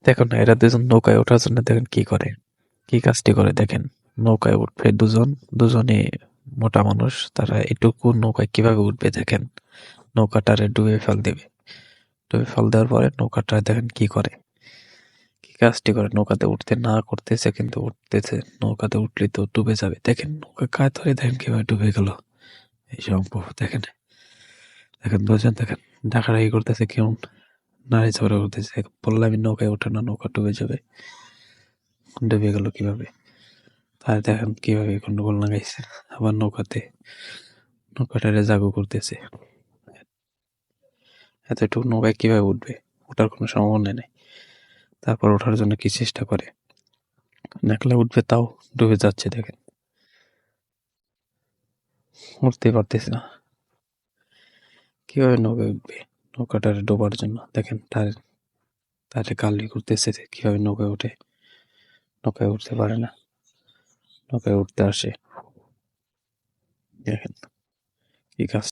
দেখুন না, এরা দুজন নৌকায় ওঠার জন্য দেখেন কি করে, কি কাজটি করে দেখেন। নৌকায় উঠবে দুজনে মোটা মানুষ, তারা এটুকু নৌকায় কিভাবে উঠবে দেখেন। নৌকাটারে ডুবে ফেল দেবে, ডুবে ফেল দেওয়ার পরে নৌকাটা দেখেন কি করে, কি কাজটি করে। নৌকাতে উঠতে না করতেছে কিন্তু উঠতেছে, নৌকাতে উঠলে তো ডুবে যাবে। দেখেন নৌকা কায় ধরে দেখেন কিভাবে ডুবে গেল। এই সম্ভব দেখেন, দেখেন বুঝছেন, দেখেন ডাকাডাকি করতেছে কেমন, নারী ঝগড়া করতেছে। বললাম নৌকায় ওঠে না, নৌকা ডুবে যাবে, ডুবে গেল কিভাবে। তার দেখেন কিভাবে গন্ডগোল লাগাইছে। আবার নৌকাটারে জাগো করতেছে। এতটুকু নৌকায় কিভাবে উঠবে, ওঠার কোনো সম্ভাবনা নেই। তারপর ওঠার জন্য কি চেষ্টা করে, একলা উঠবে তাও ডুবে যাচ্ছে। দেখেন উঠতে পারতেছে না, কিভাবে নৌকায় উঠবে। নৌকাটারে ডোবার জন্য দেখেন তারে কালি করতেছে যে কিভাবে নৌকায় উঠে। নৌকায় উঠতে পারে না, নৌকায় উঠতে আসে। দেখেন কি কাজ।